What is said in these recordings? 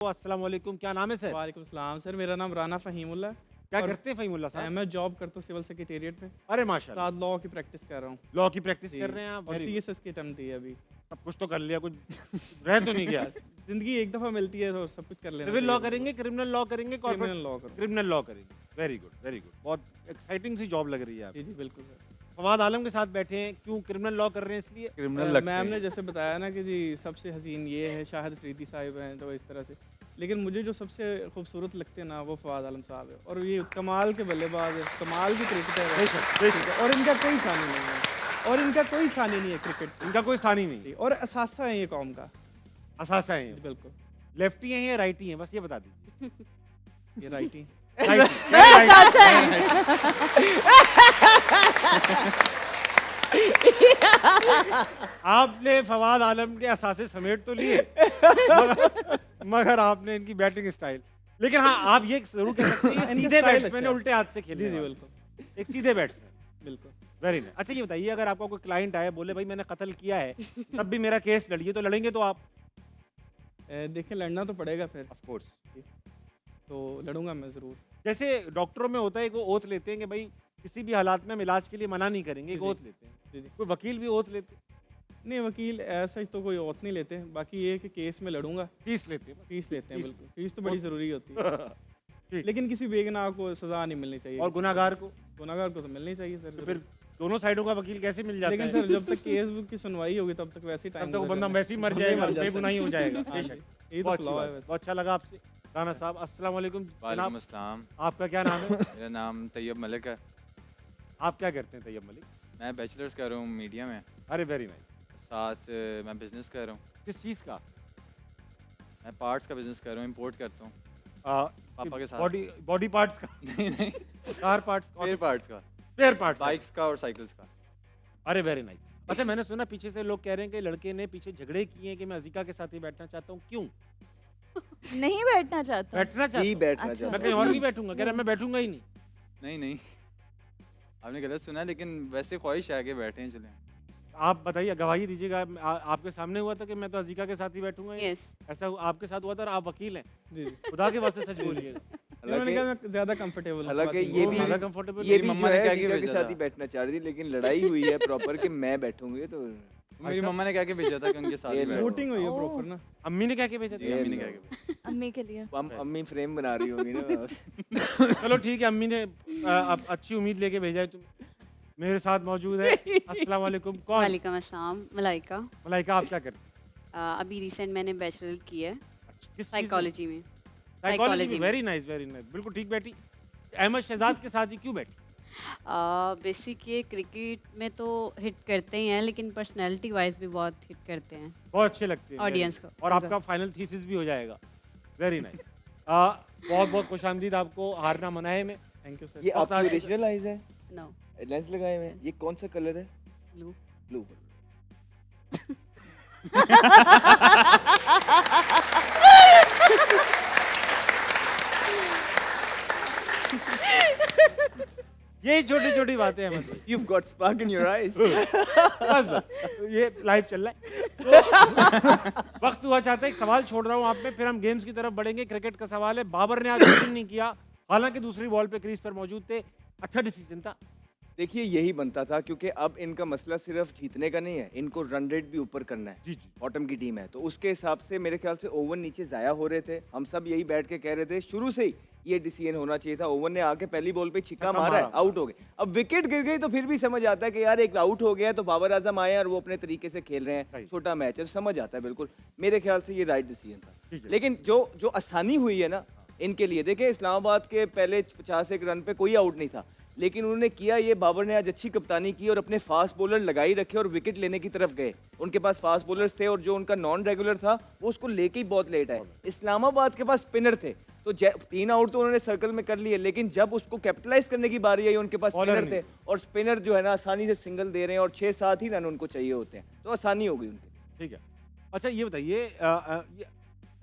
अस्सलाम वालेकुम, क्या नाम है सर? वालेकुम सलाम सर, मेरा नाम राना फ़हीमुल्ला है। क्या और करते हैं फ़हीमुल्ला साहब? मैं जॉब करता हूँ सिविल सेक्रेटेरिएट में, अरे माशाल्लाह, साथ लॉ की प्रैक्टिस कर रहा हूँ लॉ की प्रैक्टिस जी। कर रहे हैं आप, और वेरी गुड। सीएसएस की अटेम्प्ट दी है अभी। सब कुछ तो कर लिया, कुछ रह तो नहीं गया। ज़िंदगी एक दफ़ा मिलती है तो सब कुछ कर लेना सिविल लॉ चाहिए। करेंगे, क्रिमिनल लॉ करेंगे, कॉर्पोरेट क्रिमिनल लॉ करो। क्रिमिनल लॉ करेंगे। Very good, very good. बहुत एक्साइटिंग सी जॉब लग रही है जी आपकी। जी बिल्कुल सर। फवाद आलम के साथ बैठे हैं, क्यों क्रिमिनल लॉ कर रहे हैं इसलिए? क्रिमिनल लगते मैम ने हैं। जैसे बताया ना कि जी सबसे हसीन ये है, शाहिद अफरीदी साहिब हैं, तो इस तरह से। लेकिन मुझे जो सबसे खूबसूरत लगते हैं ना वो फवाद आलम साहब है, और ये कमाल के बल्लेबाज है, कमाल की क्रिकेटर है, बेशक, बेशक। और इनका कोई सानी नहीं है, और इनका कोई सानी नहीं है क्रिकेट इनका कोई सानी नहीं, की, और असासा है ये कौम का। असासा है। जी, बिल्कुल। लेफ्टी हैं या राइटी हैं, बस ये बता दीजिए। ये राइटी आपने फवाद आलम के असासे समेट तो लिए मगर आपने इनकी बैटिंग स्टाइल, लेकिन हाँ आप ये जरूर कह सकते हैं ये इनका सीधे स्टाइल बैट्समैन अच्छा है, है। उल्टे हाथ से जी खेलने जी वाले। बिल्कुल एक सीधे बैट्समैन, बिल्कुल। Very nice. अच्छा ये बताइए, अगर आपका कोई क्लाइंट आए बोले भाई मैंने कत्ल किया है तब भी मेरा केस लड़िए, तो लड़ेंगे तो आप? देखिए लड़ना तो पड़ेगा फिर, ऑफ कोर्स। तो लड़ूंगा मैं ज़रूर। जैसे डॉक्टरों में होता है कि वो ओथ लेते हैं कि भाई किसी भी हालात में हम इलाज के लिए मना नहीं करेंगे, एक जी, जी। ओथ लेते हैं। जी जी कोई वकील भी ओथ लेते हैं, नहीं, वकील ऐसा ही तो कोई औत नहीं लेते, बाकी ये है कि केस में लड़ूंगा। फीस लेते हैं फीस लेते हैं, फीस। बिल्कुल फीस तो बड़ी ज़रूरी होती है, ठीक। लेकिन किसी बेगुनाह को सज़ा नहीं मिलनी चाहिए। और गुनाहगार को गुनाहगार को तो मिलनी चाहिए सर तो ज़रूर। फिर दोनों साइडों का वकील कैसे मिल जाता लेकिन है? सर जब तक केस की सुनवाई होगी तब तक वैसे ही तब टाइम तक वो बंदा वैसे ही मर जाएगा, बेगुनाही हो जाएगा। हाँ जी, बेशक। यही तो बहुत अच्छी फ्लॉ बात है है। वैसे। बहुत अच्छा लगा आपसे राना साहब। अस्सलाम वालेकुम वालेकुम जनाब, अस्सलाम। आपका क्या नाम है? मेरा नाम तैयब मलिक है। आप क्या करते हैं तैयब मलिक? मैं बैचलर्स कर रहा हूँ मीडिया में। अरे वेरी नाइस। साथ मैं बिज़नेस कर रहा हूँ। किस चीज़ का? मैं पार्ट्स का बिज़नेस कर रहा हूँ, इंपोर्ट करता हूँ। पापा के साथ। बॉडी बॉडी पार्ट्स का, नहीं नहीं, कार पार्ट्स, स्पेयर पार्ट्स का, स्पेयर पार्ट्स, बाइक्स का और साइकिल्स का। अरे वेरी नाइस। अच्छा मैंने सुना पीछे से लोग कह रहे हैं कि लड़के ने पीछे झगड़े किए हैं कि मैं अजीका के साथ ही बैठना चाहता हूँ, क्यों नहीं बैठना चाहता। बैठना चाहता जी हूँ? बैठना अच्छा। चाहता मैं कहीं और नहीं बैठूंगा, कह रहा मैं बैठूंगा ही नहीं। नहीं नहीं, आपने गलत सुना, लेकिन वैसे ख्वाहिश है कि बैठे हैं, चलें। आप बताइए, गवाही दीजिएगा। आपके सामने हुआ था कि मैं तो अजीका के साथ ही बैठूंगा ही? यस ऐसा आपके साथ हुआ था और आप वकील हैं, जी जी खुदा के वास्ते सच बोलिएगा। मैंने कहा मैं ज़्यादा कंफर्टेबल हूँ हालांकि बात ये नहीं। भी ज़्यादा कंफर्टेबल ये मेरी भी मम्मा जो ने है कह के जीका के भेजा साथ था। ही बैठना चाह रही थी, लेकिन लड़ाई हुई है प्रॉपर कि मैं बैठूंगी तो मेरी अच्छा। मम्मा ने कह के भेजा था कि उनके साथ ये ही बैठो। वोटिंग हुई है ओह। प्रॉपर ना। अम्मी ने क्या क्या भेजा जी, था? अम्मी ने कह के भेजा। अम्मी के लिए अम्मी फ्रेम बना रही होगी ना। चलो ठीक है, अम्मी ने अब अच्छी उम्मीद लेके भेजा है। तुम मेरे साथ मौजूद है। अस्सलाम वालेकुम। कौन? वालेकुम अस्सलाम, मलाइका। मलाइका, आप क्या करते हैं? अभी रिसेंट मैंने बैचलर की है किस चीज़ में? साइकोलॉजी में। साइकोलॉजी साइकोलॉजी में। में। Very nice, very nice. बिल्कुल ठीक बैठी। अहमद शहजाद के साथ ही क्यों बैठी? बेसिक ये क्रिकेट में तो हिट करते ही हैं, लेकिन पर्सनैलिटी वाइज भी बहुत हिट करते हैं बहुत अच्छे लगते हैं ऑडियंस very को। good। और आपका फाइनल थीसिस भी हो जाएगा। Very nice. बहुत बहुत खुशामदीद आपको हारना मनाए में। Thank you sir. ये आपकी ओरिजिनल आईज है, नो लेंस लगाए हुए हैं। ये कौन सा कलर है? ब्लू। ब्लू। यही छोटी छोटी बातें हैं मतलब। You've got spark in your eyes. बस बस, ये लाइव चल रहा है। तो वक्त हुआ चाहता है, एक सवाल छोड़ रहा हूँ आप में, फिर हम गेम्स की तरफ बढ़ेंगे। क्रिकेट का सवाल है। बाबर ने आज बैटिंग नहीं किया, हालांकि दूसरी बॉल पे क्रीज पर मौजूद थे। अच्छा डिसीजन था। देखिए यही बनता था, क्योंकि अब इनका मसला सिर्फ जीतने का नहीं है, इनको रन रेट भी ऊपर करना है। जी जी। बॉटम की टीम है तो उसके हिसाब से मेरे ख्याल से ओवर नीचे जाया हो रहे थे। हम सब यही बैठ के कह रहे थे शुरू से ही ये डिसीजन होना चाहिए था। ओवर ने आके पहली बॉल पे छिक्का छक्का मारा है, मारा। आउट हो गए। अब विकेट गिर गई तो फिर भी समझ आता है कि यार एक आउट हो गया, तो बाबर आजम आए और वो अपने तरीके से खेल रहे सही। हैं, छोटा मैच है, समझ आता है बिल्कुल। मेरे ख्याल से ये राइट डिसीजन ठीक था। है। लेकिन जो आसानी हुई है ना इनके लिए, देखें इस्लामाबाद के पहले 51 रन पे कोई आउट नहीं था, लेकिन उन्होंने किया ये, बाबर ने आज अच्छी कप्तानी की और अपने फास्ट बॉलर लगाई रखे और विकेट लेने की तरफ गए। उनके पास फास्ट बॉलर्स थे और जो उनका नॉन रेगुलर था वो उसको लेके ही बहुत लेट आए। इस्लामाबाद के पास स्पिनर थे, तो 3 आउट तो उन्होंने सर्कल में कर लिए, लेकिन जब उसको कैपिटलाइज करने की बारी आई उनके पास बॉलर स्पिनर थे, और स्पिनर जो है ना आसानी से सिंगल दे रहे हैं और 6-7 ही रन उनको चाहिए होते हैं, तो आसानी हो गई उनकी। ठीक है। अच्छा ये बताइए, ये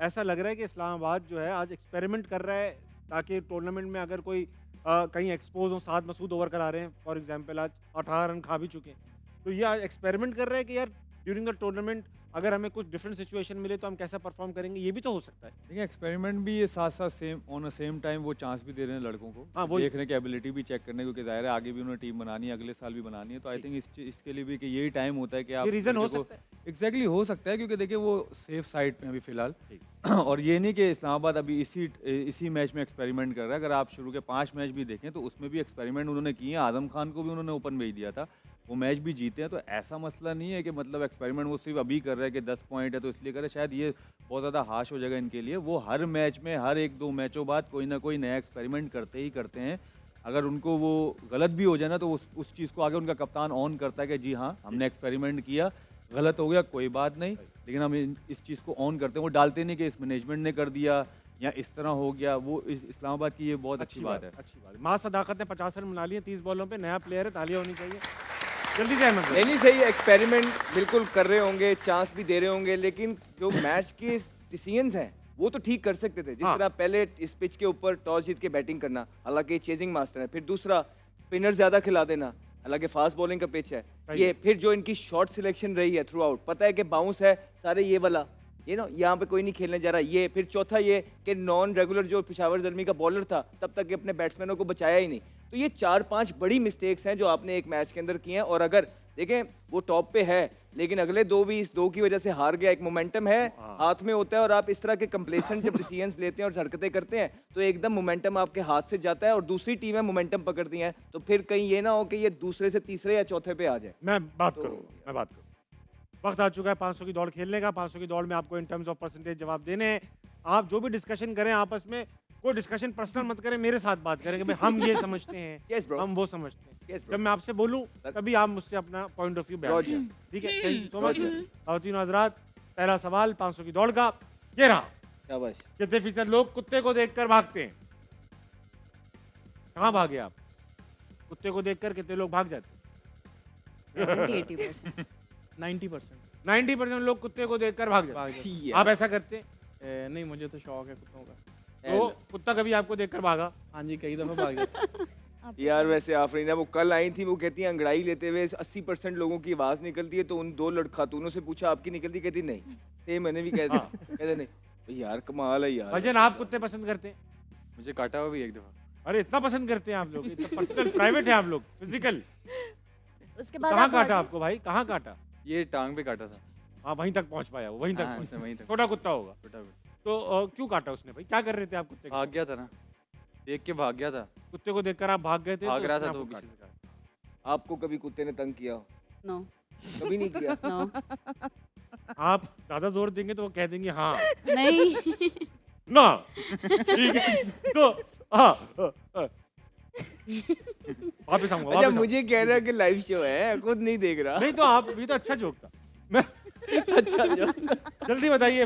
ऐसा लग रहा है कि इस्लामाबाद जो है आज एक्सपेरिमेंट कर रहा है ताकि टूर्नामेंट में अगर कोई कहीं एक्सपोज हो। साद मसूद ओवर करा रहे हैं फॉर एग्जांपल, आज 18 रन खा भी चुके हैं, तो ये आज एक्सपेरिमेंट कर रहे हैं कि यार ड्यूरिंग द टूर्नामेंट अगर हमें कुछ डिफरेंट सिचुएशन मिले तो हम कैसा परफॉर्म करेंगे, ये भी तो हो सकता है। देखिए एक्सपेरिमेंट भी ये साथ साथ same on a same time वो चांस भी दे रहे हैं लड़कों को, हाँ, वही। देखने की एबिलिटी भी चेक करने, क्योंकि जाहिर है आगे भी उन्हें टीम बनानी है, अगले साल भी बनानी है, तो आई थिंक इसके लिए भी कि यही टाइम होता है कि आप ये रीजन हो लड़के को- सकता है। एग्जैक्टली हो सकता है, क्योंकि देखिए वो सेफ साइड पे हैं अभी फिलहाल ठीक। और ये नहीं कि इस्लामाबाद अभी इसी मैच में एक्सपेरिमेंट कर रहा है। अगर आप शुरू के 5 मैच भी देखें तो उसमें भी एक्सपेरिमेंट उन्होंने किए हैं। आजम खान को भी उन्होंने ओपन भेज दिया था, वो मैच भी जीते हैं। तो ऐसा मसला नहीं है कि मतलब एक्सपेरिमेंट वो सिर्फ अभी कर रहे हैं कि 10 पॉइंट है तो इसलिए कर रहे हैं। शायद ये बहुत ज़्यादा हाश हो जाएगा इनके लिए। वो हर मैच में हर 1-2 मैचों बाद कोई ना कोई नया एक्सपेरिमेंट करते ही करते हैं। अगर उनको वो गलत भी हो जाए ना तो उस चीज़ को आगे उनका कप्तान ऑन करता है कि जी हाँ हमने एक्सपेरिमेंट किया, गलत हो गया कोई बात नहीं, लेकिन हम इस चीज़ को ऑन करते हैं। वो डालते नहीं कि इस मैनेजमेंट ने कर दिया या इस तरह हो गया। वो इस्लामाबाद की ये बहुत अच्छी बात है। अच्छी बात है। मां सदाकत ने 50 रन बना लिए 30 बॉलों पे, नया प्लेयर है, तालियां होनी चाहिए। जल्दी से अहमद भाई। नहीं सही एक्सपेरिमेंट बिल्कुल कर रहे होंगे, चांस भी दे रहे होंगे, लेकिन जो मैच के डिसीजंस हैं वो तो ठीक कर सकते थे। जिस हाँ। तरह पहले इस पिच के ऊपर टॉस जीत के बैटिंग करना, हालांकि चेजिंग मास्टर है, फिर दूसरा स्पिनर ज्यादा खिला देना, हालांकि फास्ट बॉलिंग का पिच है सही ये, है। फिर जो इनकी शॉट सिलेक्शन रही है थ्रू आउट, पता है कि बाउंस है सारे ये वाला, ये ना यहाँ पे कोई नहीं खेलने जा रहा, ये फिर चौथा ये कि नॉन रेगुलर जो पेशावर जल्मी का बॉलर था तब तक ये अपने बैट्समैनों को बचाया ही नहीं। तो ये 4-5 बड़ी मिस्टेक्स हैं जो आपने एक मैच के अंदर की हैं। और अगर देखें वो टॉप पे है लेकिन अगले 2 भी इस 2 की वजह से हार गया। एक मोमेंटम है हाथ में होता है और आप इस तरह के कंप्लेसेंट जब डिसीजंस लेते हैं और हरकतें करते हैं तो एकदम मोमेंटम आपके हाथ से जाता है और दूसरी टीमें मोमेंटम पकड़ती हैं, तो फिर कहीं ये ना हो कि ये दूसरे से तीसरे या चौथे पे आ जाए। मैं बात करूंगा। वक्त आ चुका है 500 की दौड़ खेलने का। 500 की दौड़ में आपको इन टर्म्स ऑफ परसेंटेज जवाब देने हैं। आप जो भी डिस्कशन करें आपस में, कोई डिस्कशन पर्सनल मत करें, मेरे साथ बात करें कि भाई हम ये समझते हैं, Yes, bro. हम वो समझते हैं। Yes, bro. जब मैं आपसे बोलूं तभी आप मुझसे अपना पॉइंट ऑफ व्यू बयान Roger. करें। ठीक है, थैंक यू सो मच। खातिन हजरात, पहला सवाल 500 की दौड़ का ये रहा। शाबाश। कितने फीसद लोग कुत्ते को देखकर भागते हैं? कहाँ भागे आप? कुत्ते को देखकर कितने लोग भाग जाते हैं? 70-80%। 90% 90% लोग कुत्ते को देखकर भाग जाते भाग जाते हैं। ये आप ऐसा करते हैं? नहीं, मुझे तो शौक है कुत्तों का। तो कुत्ता कभी आपको देखकर भागा? हाँ जी, कई दफ़ा भाग जाता है। यार वैसे आफरीना वो कल आई थी, वो कहती है अंगड़ाई लेते हुए 80% लोगों की आवाज निकलती है, तो उन 2 खातूनों से पूछा आपकी निकलती, कहती नहीं। सेम मैंने भी कह दिया, कहते नहीं। तो यार कमाल है यार। भजन, आप कुत्ते पसंद करते हैं? मुझे काटा हुआ भी एक दफ़ा। अरे इतना पसंद करते हैं आप लोग? इतना पर्सनल प्राइवेट है आप लोग, फिजिकल? उसके बाद कहाँ आप काटा भागे। आपको भाई, कहाँ काटा? ये टांग पे काटा था। हाँ, वहीं तक पहुंच पाया वो, वहीं तक हाँ, पहुंचा। वहीं तक छोटा कुत्ता होगा। छोटा भी। तो क्यों काटा उसने भाई? क्या कर रहे थे आप कुत्ते को? भाग गया था ना, देख के भाग गया था। कुत्ते को देखकर आप भाग गए थे? भाग तो रहा उसने था तो वो आपको पीछे काटा। से काटा। आपको कभी कुत्ते ने तंग किया हो? नो कभी नहीं किया? नो आप ज्यादा जोर देंगे तो वो कह देंगे हाँ नहीं। ना। ठीक है, तो वापस आऊंगा। अच्छा वापस मुझे कह रहा है कि लाइव शो है, खुद नहीं देख रहा। नहीं तो आप, ये तो अच्छा जोक था। मैं अच्छा जो जल्दी बताइए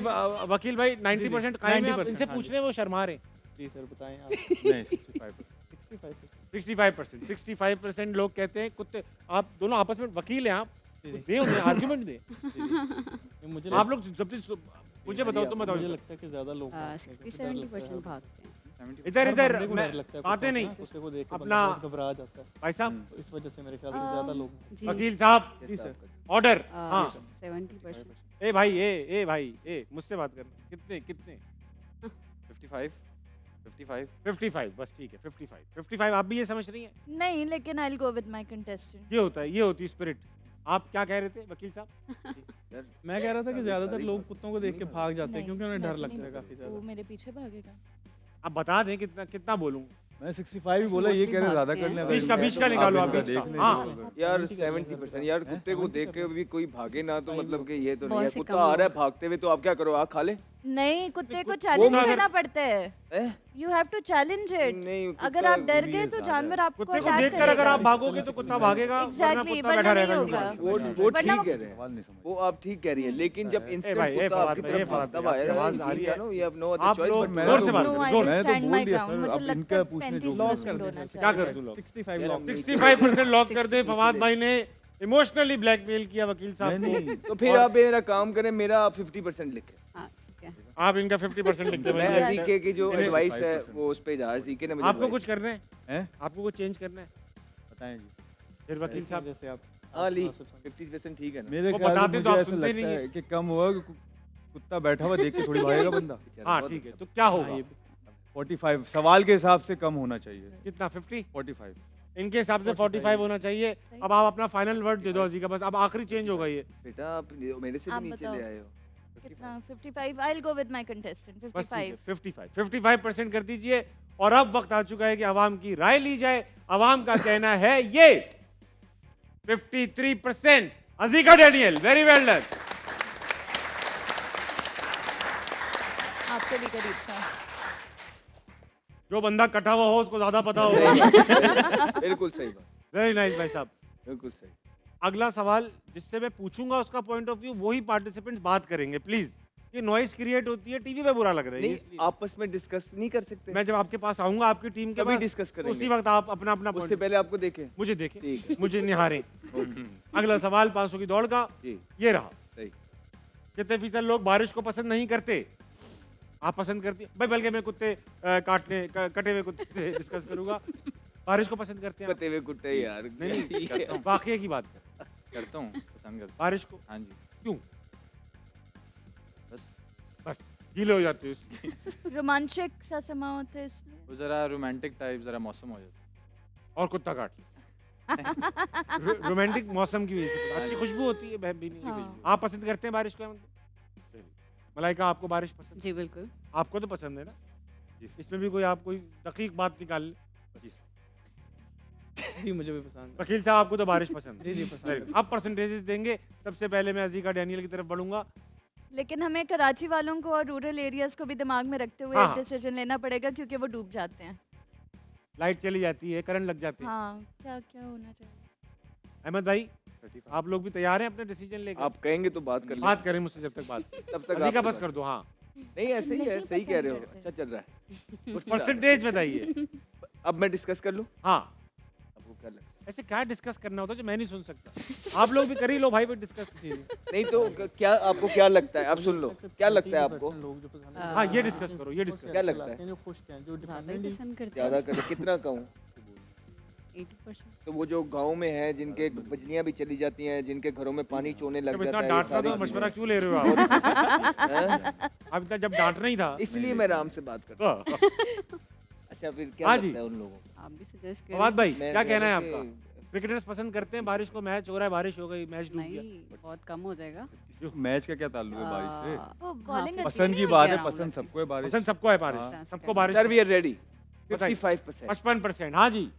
वकील भाई, 90% कायम है? आप 90%, इनसे हाँ पूछ जी। रहे हैं, वो शर्मा रहे हैं। जी सर, बताएं आप। नहीं 65%। 65%। 65% लोग कहते हैं कुत्ते। आप दोनों आपस में वकील हैं, आप जी, दे उन्हें आर्गुमेंट दे। जी। मुझे आप लोग जब तक मुझे बताओ, तुम बताओ। मुझे लगता है कि ज़्यादा लोग भागते हैं, क्योंकि डर लगता है। 60-70% भागते हैं। 70। इधर हर इधर बंदे को मैं डर लगता है आते कुत्तों से नहीं। ना, कुत्ते को देख के अपना- बंदा बहुत घबरा जाता है, भाई साहब, तो इस वजह से मेरे ख्याल से ज़्यादा लोग जी वकील साहब, जी सर। ऑर्डर। हाँ 70%। ए भाई, ए भाई, मुझसे बात करना। कितने कितने? 55 55 55, बस ठीक है। 55 आप भी ये समझ रही हैं? नहीं, लेकिन I will go with my contestant. ये होता है, ये होती स्पिरिट। आप क्या कह रहे थे वकील साहब? मैं कह रहा था कि ज़्यादातर सारी लोग कुत्तों को देख के भाग जाते हैं क्योंकि उन्हें डर लगता है काफ़ी वो ज़्यादा। मेरे पीछे भागेगा। आप बता दें कितना कितना बोलूं? मैं 65 ही बोला, ये कह रहे ज़्यादा भागते कर हैं। लें। 20 का निकालो आप, 20 का। हाँ यार 70% यार कुत्ते को देख के भी कोई भागे ना, तो मतलब कि ये तो नहीं है। बहुत से कुत्ता कम आ रहा है लोग। भागते हुए, तो आप क्या करो, आग खा ले? नहीं, कुत्ते को चैलेंज अगर- करना पड़ता है। ए? You have to challenge it. नहीं, अगर कुत्ता आप डर भी गए ये तो ज़्यादा जानवर आपको कुत्ते को attack देखकर अगर करेगा। आप भागोगे तो कुत्ता भागेगा, वरना Exactly, कुत्ता वरना बैठा नहीं रहेगा होगा। नीचे। वो वरना ठीक वो- कह रहे हैं, सवाल नहीं समझ। वो आप ठीक कह रही है, लेकिन जब इंस्टेंट भाई, कुत्ता फवाद आपकी भाई, तरफ फवाद भागता भाई, है, आपकी आवाज़ आ रही है। यू हैव नो आप अदर चॉइस लोग बट जोर से बात No, करो, I जोर will से। मैंने तो stand बोल my दिया ground. सर, मुझे अब लगता इनका है पूछने 35% जो लॉक कर होना देना चाहिए। क्या कर दूं लोग? 65 लॉक 65% लॉक कर दे। फवाद भाई ने इमोशनली ब्लैकमेल किया वकील साहब नहीं को। नहीं तो फिर आप मेरा काम करें, मेरा आप 50% लिखें। हाँ ठीक है। आप इनका 50% लिख दे। मैं जीके की जो इन्हें- एडवाइस है वो उस पे जा, जीके ने मुझे आपको advice कुछ करना है? हैं? आपको कुछ चेंज करना है? बताएं जी। फिर वकील साहब जैसे आप हाँ ली मुनासिब समझा। 50% ठीक है ना। मेरे वो ख्याल बताते में तो मुझे आप ऐसा सुनते ही लगता नहीं है कि कम हुआ कि कुत्ता बैठा हुआ देख के थोड़ी भागेगा बंदा। बेचारा, हाँ बहुत ठीक है, अच्छा। तो क्या हाँ, होगा? ये भी। 45 सवाल के हिसाब से कम होना चाहिए। कितना 50? 45 इनके हिसाब से 45 होना चाहिए। अब आप अपना फाइनल वर्ड दे दो अजी का, बस अब आखिरी चेंज होगा ये। बेटा आप मेरे से आप भी नीचे बताओ। ले आए हो। कितना 55 I will go with my contestant बस ठीक है, 55 55% कर दीजिए। और अब वक्त आ चुका है कि अवाम की राय ली जाए। अवाम का कहना है ये 53%। अजीका डैनियल, वेरी वेल डन। आपके भी करीब था। जो बंदा कटा हुआ हो उसको ज्यादा पता होगा। बिल्कुल सही बात, वेरी नाइस भाई साहब। बिल्कुल सही। अगला सवाल जिससे मैं पूछूंगा उसका पॉइंट ऑफ व्यू वही पार्टिसिपेंट्स बात करेंगे प्लीज। ये नॉइस क्रिएट होती है, टीवी पे बुरा लग रहा है नहीं इसलिए। आपस में डिस्कस नहीं कर सकते? मैं जब आपके पास आऊंगा आपकी टीम के कभी पास discuss तो करेंगे। उसी वक्त आप अपना अपना उससे point- पहले आपको देखें। मुझे देखें, ठीक है। मुझे निहारें। अगला सवाल 500 की दौड़ का जी ये रहा। सही। कितने फीसद लोग बारिश को पसंद नहीं करते? आप पसंद करती भाई, बल्कि मैं कुत्ते कटे हुए कुत्ते से डिस्कस करूंगा। बारिश को पसंद करते हैं आप? कते हुए कुत्ते यार। नहीं ठीक है। करता हूँ, वाकई की बात कर। करता हूँ, पसंद करता हूँ। बारिश को हाँ जी, क्यों? बस बस गीले हो जाते हो इसलिए। रोमांचक सा समा होता है इसलिए। वो ज़रा रोमांटिक टाइप, ज़रा मौसम हो जाता है। और कुत्ता काट रोमांटिक मौसम की वजह से अच्छी खुशबू होती है बेहतरीन। हाँ। आप पसंद करते हैं बारिश को? मलाइका आपको बारिश पसंद? जी बिल्कुल। आपको तो पसंद है ना? इसमें भी कोई आप कोई दकीक बात निकाल ले। जी मुझे भी पसंद है। वकील साहब आपको तो बारिश पसंद है। जी, जी, पसंद Very है। good। अब परसेंटेजेस देंगे। सबसे पहले मैं अजीका डैनियल की तरफ बढ़ूंगा। लेकिन हमें कराची वालों को और रूरल एरियाज को भी दिमाग में रखते हुए हाँ, एक हाँ। डिसीजन लेना पड़ेगा क्योंकि वो डूब जाते हैं। लाइट चली जाती है, करंट लग जाते हैं। हाँ क्या क्या होना चाहिए? अहमद भाई आप लोग भी तैयार हैं अपने डिसीजन लेकर? आप कहेंगे तो बात कर बात करें मुझसे जब तक बात। तब तक अजीका आपसे बस बात- कर दो। हाँ नहीं ऐसे ही है, नहीं सही कह रहे हो। पसंद अच्छा चल रहा है। परसेंटेज बताइए। अब मैं डिस्कस कर लूं? हाँ आपको क्या लगता ऐसे क्या डिस्कस करना होता है जो मैं नहीं सुन सकता? आप लोग भी कर ही लो भाई पे डिस्कस। है? नहीं तो क्या आपको क्या लगता है? आप सुन लो, क्या लगता है आपको? लोग जो पसंद हाँ ये डिस्कस करो, ये डिस्कस। क्या लगता है? हैं, जो खुश हैं, जो ज़्यादा ही डिपेंडेंट पसंद करते ज्यादा हैं। कर कितना कहूँ? 80%। तो वो जो गांव में है जिनके बिजलियां भी चली जाती हैं, जिनके घरों में पानी चोने लग जब जाता इतना है, ये डांटना सारी तो मशवरा चीजें। क्यों ले रहे हो आप? हैं? अब इतना जब डांटना ही था। इसलिए मैं आराम से बात कर रहा हूँ। तो अच्छा फिर क्या हाँ लगता जी। है उन लोगों को? आप भी सजेस्ट फवाद करें। भाई मैं क्या कह कहना है रहा हूँ आपका? क्रिकेटर्स पसंद करते हैं बारिश को? मैच हो रहा है, बारिश हो गई, मैच डूब गया। नहीं, बहुत कम हो जाएगा। मैच का क्या ताल्लुक है बारिश से? वो हाँ, बॉलिंग अच्छी पसंद की ठीक बात है, है, पसंद सबको है बारिश। पसंद सबको है बारिश, हाँ। सबको बारिश। Sir we are ready. बताइए। 55%। 55%। हाँ जी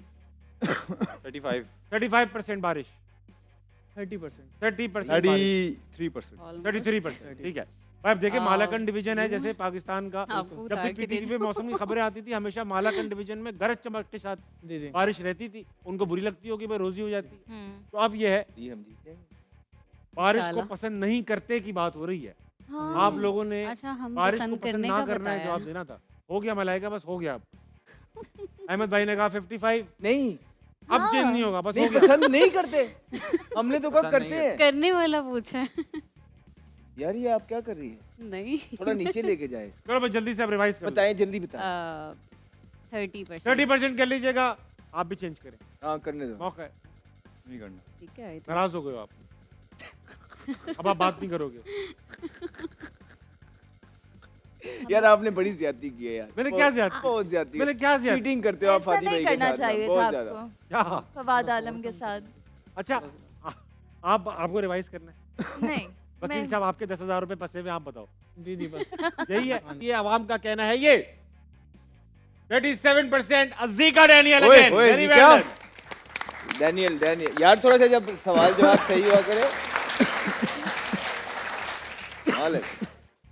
35। 35% बारिश, 30%। 30% बारिश, 33%। Almost 33%। ठीक है भाई, अब देखिए मालाकंड डिवीजन है जैसे पाकिस्तान का। आपको जब उतार भी के पीटीवी पे दीजिए। मौसम की खबरें आती थी हमेशा मालाकंड डिवीजन में गरज चमक के साथ जी जी। बारिश रहती थी। उनको बुरी लगती होगी भाई, रोजी हो जाती। तो अब ये है ये हम जीते हैं। बारिश को इंशाल्लाह। पसंद नहीं करते की बात हो रही है। हाँ। आप लोगों ने अच्छा, हम बारिश को पसंद पसंद करने ना का करना है बताया। जवाब देना था। हो गया मलाइका, बस हो गया। अब अहमद भाई ने कहा 55। नहीं अब चेंज नहीं होगा, बस हो नहीं गया। पसंद नहीं करते। हमने तो कहा पसंद नहीं करते हैं। करने वाला पूछा है। यार ये आप क्या कर रही है? नहीं। थोड़ा नीचे लेके जाए इसको। चलो भाई जल्दी से अब रिवाइज करो। बताएं जल्दी बताएं। 30%। 30% कर लीजिएगा। आप भी चेंज करें, हाँ करने दो। मौका है। नहीं करना। ठीक है। नाराज हो गए हो आप। अब आप बात नहीं करोगे। यार आपने बड़ी ज्यादती की है यार। मैंने बहुत- क्या ज्यादती? बहुत ज्यादती। मैंने क्या ज्यादती? चीटिंग करते हो आप ऐसा फातिमा नहीं के करना साथ, चाहिए था बहुत ज्यादा। आपको क्या? फवाद आलम के साथ। अच्छा आप आपको रिवाइज करना है। नहीं वकील मैं साहब आपके 10,000 रुपए फंसे हुए, आप बताओ। जी जी बस। यही है, ये अवाम का कहना है। ये 37% अज़ीका डैनियल ओए, अगेन, ओए, वेरी ये वेल क्या? डन। डैनियल यार थोड़ा सा जब सवाल जवाब सही हुआ करे। हाल है।